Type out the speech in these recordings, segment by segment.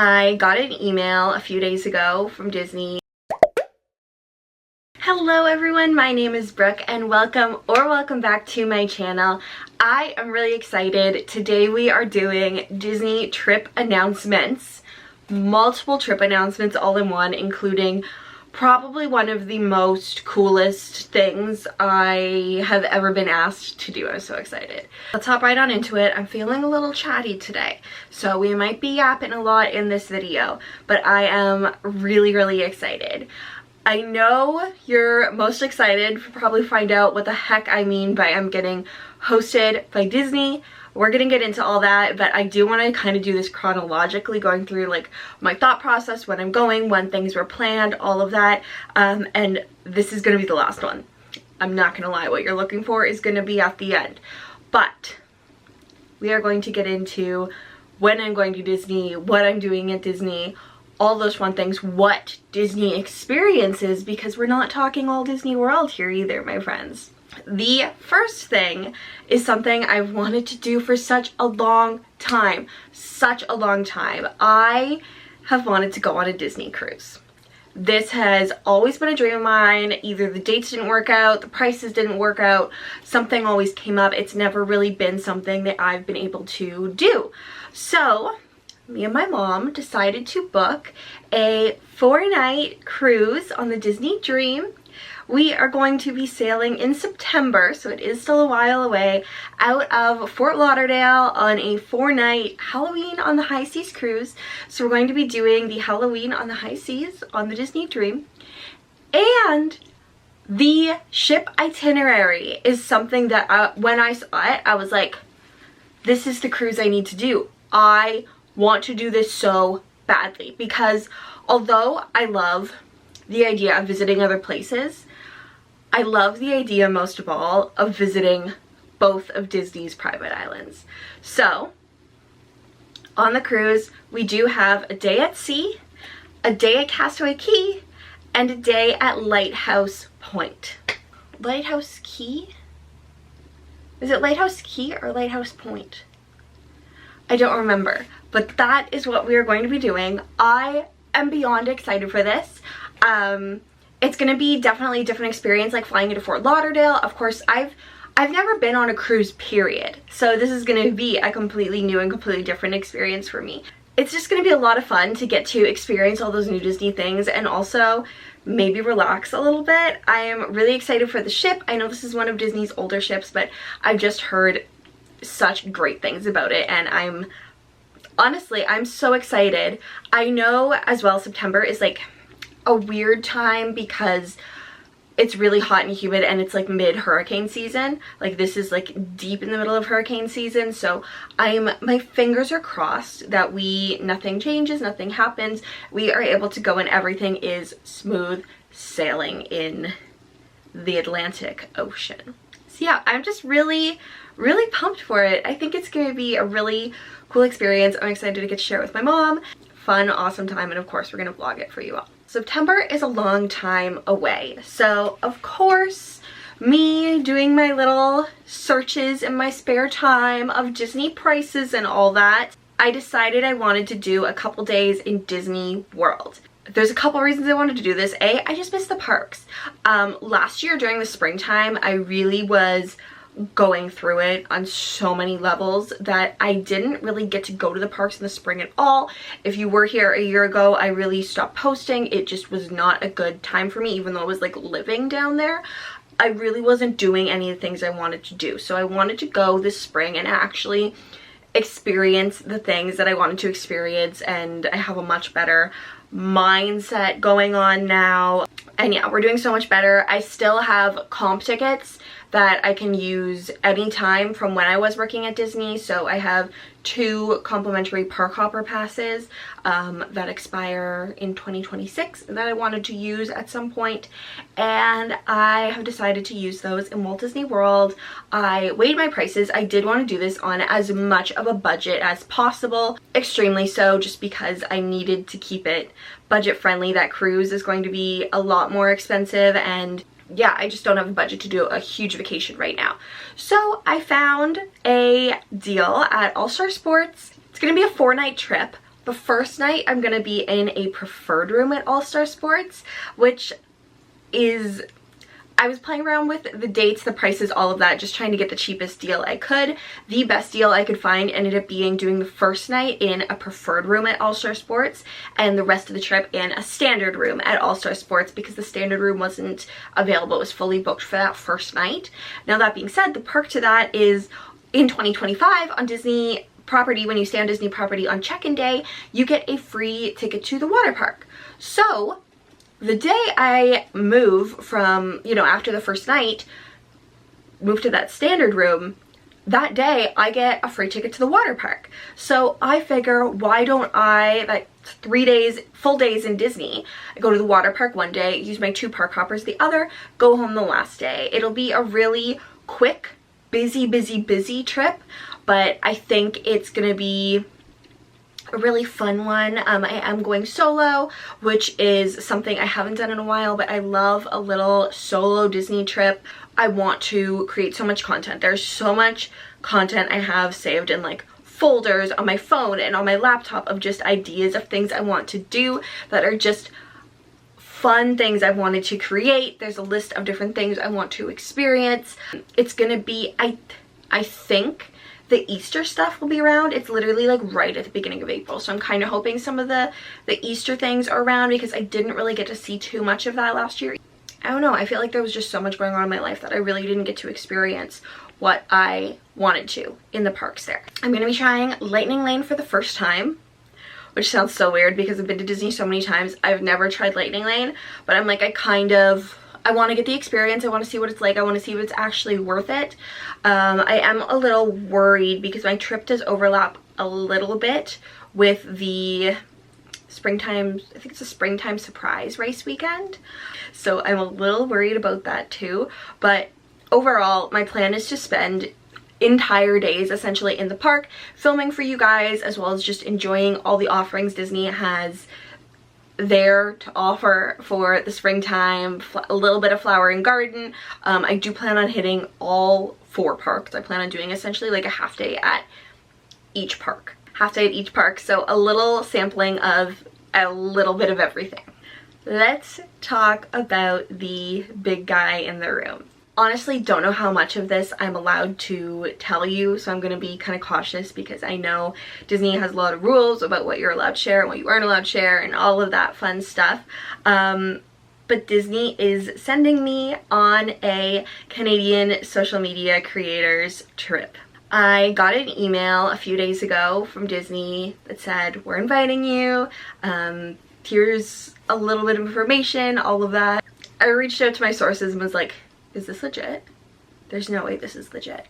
I got an email a few days ago from Disney. Hello everyone, my name is Brooke and welcome back to my channel. I am really excited. Today we are doing Disney trip announcements. Multiple trip announcements all in one, including probably one of the most coolest things I have ever been asked to do. I'm so excited. Let's hop right on into it. I'm feeling a little chatty today, so we might be yapping a lot in this video, but I am really excited. I know you're most excited to probably find out what the heck I mean by I'm getting hosted by Disney. We're gonna get into all that, but I do want to kind of do this chronologically, going through like my thought process, when I'm going, when things were planned, all of that. And this is gonna be the last one. I'm not gonna lie, what you're looking for is gonna be at the end. But we are going to get into when I'm going to Disney, what I'm doing at Disney, all those fun things, what Disney experiences, because we're not talking all Disney World here either, my friends. The first thing is something I've wanted to do for such a long time. I have wanted to go on a Disney cruise. This has always been a dream of mine. Either the dates didn't work out, the prices didn't work out, something always came up. It's never really been something that I've been able to do. So me and my mom decided to book a 4-night cruise on the Disney Dream. We are going to be sailing in September, so it is still a while away, out of Fort Lauderdale on a 4-night Halloween on the High Seas cruise. So we're going to be doing the Halloween on the High Seas on the Disney Dream. And the ship itinerary is something that when I saw it, I was like, this is the cruise I need to do. I want to do this so badly, because although I love the idea of visiting other places, I love the idea most of all of visiting both of Disney's private islands. So on the cruise, we do have a day at sea, a day at Castaway Cay, and a day at Lighthouse Point. Lighthouse Cay? Is it Lighthouse Cay or Lighthouse Point? I don't remember, but that is what we are going to be doing. I am beyond excited for this. It's gonna be definitely a different experience, like flying into Fort Lauderdale. Of course, I've never been on a cruise, period. So this is gonna be a completely new and completely different experience for me. It's just gonna be a lot of fun to get to experience all those new Disney things and also maybe relax a little bit. I am really excited for the ship. I know this is one of Disney's older ships, but I've just heard such great things about it, and honestly, I'm so excited. I know as well September is like a weird time because it's really hot and humid and it's like mid-hurricane season. Like this is like deep in the middle of hurricane season, so my fingers are crossed that nothing changes, nothing happens. We are able to go and everything is smooth sailing in the Atlantic Ocean. So yeah, I'm just really pumped for it. I think it's gonna be a really cool experience. I'm excited to get to share it with my mom. Fun, awesome time, and of course we're gonna vlog it for you all. September is a long time away, so of course me doing my little searches in my spare time of Disney prices and all that, I decided I wanted to do a couple days in Disney World. There's a couple reasons I wanted to do this. I just miss the parks. Last year during the springtime, I really was going through it on so many levels that I didn't really get to go to the parks in the spring at all. If you were here a year ago, I really stopped posting. It just was not a good time for me, even though I was like living down there. I really wasn't doing any of the things I wanted to do. So I wanted to go this spring and actually experience the things that I wanted to experience, and I have a much better mindset going on now. And yeah, we're doing so much better. I still have comp tickets that I can use anytime from when I was working at Disney. So I have 2 complimentary park hopper passes that expire in 2026 that I wanted to use at some point, and I have decided to use those in Walt Disney World. I weighed my prices. I did want to do this on as much of a budget as possible, extremely so, just because I needed to keep it budget friendly. That cruise is going to be a lot more expensive, and yeah, I just don't have a budget to do a huge vacation right now. So I found a deal at All Star Sports. It's gonna be a 4-night trip, The first night I'm gonna be in a preferred room at All Star Sports, which is, I was playing around with the dates, the prices, all of that, just trying to get the cheapest deal I could. The best deal I could find ended up being doing the first night in a preferred room at All Star Sports and the rest of the trip in a standard room at All Star Sports, because the standard room wasn't available. It was fully booked for that first night. Now that being said, the perk to that is in 2025 on Disney property, when you stay on Disney property on check-in day, you get a free ticket to the water park. So the day I move from, you know, after the first night, move to that standard room, that day I get a free ticket to the water park. So I figure, why don't I, like 3 days, full days in Disney, I go to the water park one day, use my 2 park hoppers the other, go home the last day. It'll be a really quick, busy trip, but I think it's gonna be a really fun one. I am going solo, which is something I haven't done in a while, but I love a little solo Disney trip. I want to create so much content. There's so much content I have saved in like folders on my phone and on my laptop of just ideas of things I want to do that are just fun things I've wanted to create. There's a list of different things I want to experience. It's gonna be, I think the Easter stuff will be around. It's literally like right at the beginning of April, so I'm kind of hoping some of the Easter things are around, because I didn't really get to see too much of that last year. I don't know, I feel like there was just so much going on in my life that I really didn't get to experience what I wanted to in the parks there. I'm gonna be trying Lightning Lane for the first time, which sounds so weird because I've been to Disney so many times. I've never tried Lightning Lane, but I'm like, I want to get the experience. I want to see what it's like. I want to see if it's actually worth it. I am a little worried because my trip does overlap a little bit with the springtime, I think it's a springtime surprise race weekend. So I'm a little worried about that too. But overall, my plan is to spend entire days essentially in the park filming for you guys, as well as just enjoying all the offerings Disney has there to offer for the springtime. A little bit of flower and garden. I do plan on hitting all 4 parks. I plan on doing essentially like a half day at each park. So a little sampling of a little bit of everything. Let's talk about the big guy in the room. Honestly, don't know how much of this I'm allowed to tell you, so I'm going to be kind of cautious, because I know Disney has a lot of rules about what you're allowed to share and what you aren't allowed to share and all of that fun stuff. But Disney is sending me on a Canadian social media creators trip. I got an email a few days ago from Disney that said, we're inviting you, here's a little bit of information, all of that. I reached out to my sources and was like, is this legit? There's no way this is legit.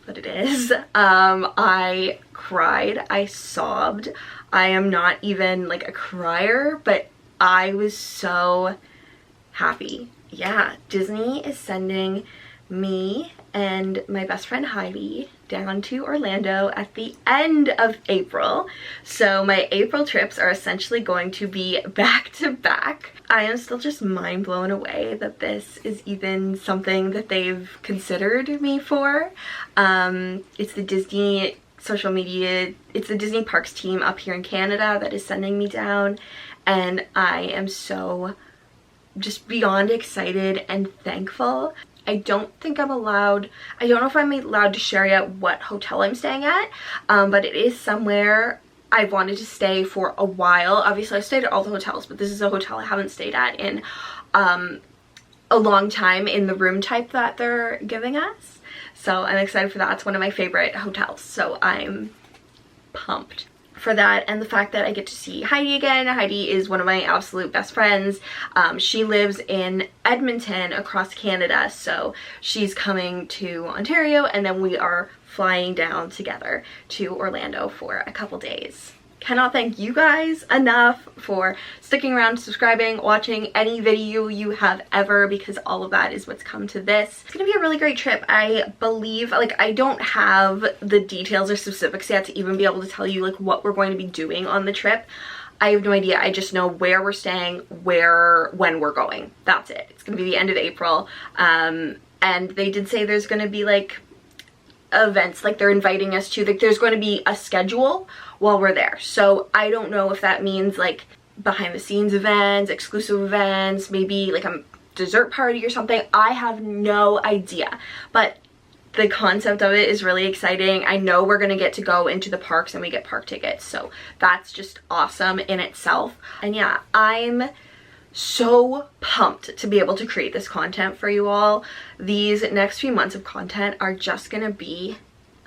But it is. I cried, I sobbed. I am not even like a crier, but I was so happy. Yeah, Disney is sending me and my best friend Heidi down to Orlando at the end of April. So my April trips are essentially going to be back to back. I am still just mind blown away that this is even something that they've considered me for. It's the Disney social media, it's the Disney Parks team up here in Canada that is sending me down, and I am so just beyond excited and thankful. I don't think I'm allowed, I don't know if I'm allowed to share yet what hotel I'm staying at, but it is somewhere I've wanted to stay for a while. Obviously I've stayed at all the hotels, but this is a hotel I haven't stayed at in a long time in the room type that they're giving us. So I'm excited for that. It's one of my favorite hotels, so I'm pumped for that. And the fact that I get to see Heidi again. Heidi is one of my absolute best friends. She lives in Edmonton across Canada, so she's coming to Ontario, and then we are flying down together to Orlando for a couple days. Cannot thank you guys enough for sticking around, subscribing, watching any video you have ever, because all of that is what's come to this. It's gonna be a really great trip. I believe, like, I don't have the details or specifics yet to even be able to tell you like what we're going to be doing on the trip. I have no idea. I just know where we're staying, when we're going. That's it. It's gonna be the end of April. And they did say there's gonna be like events like they're inviting us to. Like there's going to be a schedule while we're there. So I don't know if that means like behind the scenes events, exclusive events, maybe like a dessert party or something. I have no idea, but the concept of it is really exciting. I know we're gonna get to go into the parks and we get park tickets, so that's just awesome in itself. And yeah, I'm so pumped to be able to create this content for you all. These next few months of content are just gonna be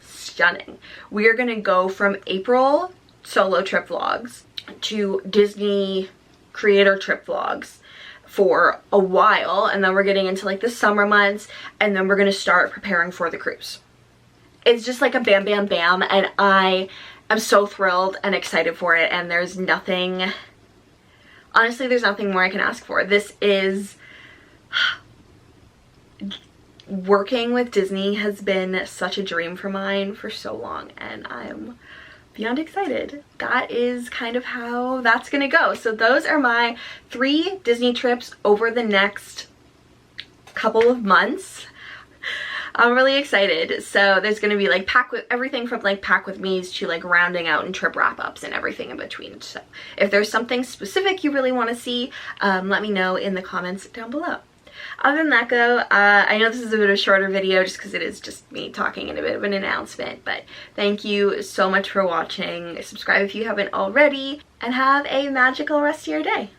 stunning. We are gonna go from April solo trip vlogs to Disney creator trip vlogs for a while, and then we're getting into like the summer months, and then we're gonna start preparing for the cruise. It's just like a bam bam bam, and I am so thrilled and excited for it, and there's nothing, honestly, there's nothing more I can ask for. This is, working with Disney has been such a dream for mine for so long, and I'm beyond excited. That is kind of how that's gonna go. So those are my 3 Disney trips over the next couple of months. I'm really excited. So there's gonna be like everything from like pack with me's to like rounding out and trip wrap-ups and everything in between. So if there's something specific you really want to see, let me know in the comments down below. Other than that though, I know this is a bit of a shorter video just because it is just me talking and a bit of an announcement, but thank you so much for watching. Subscribe if you haven't already, and have a magical rest of your day.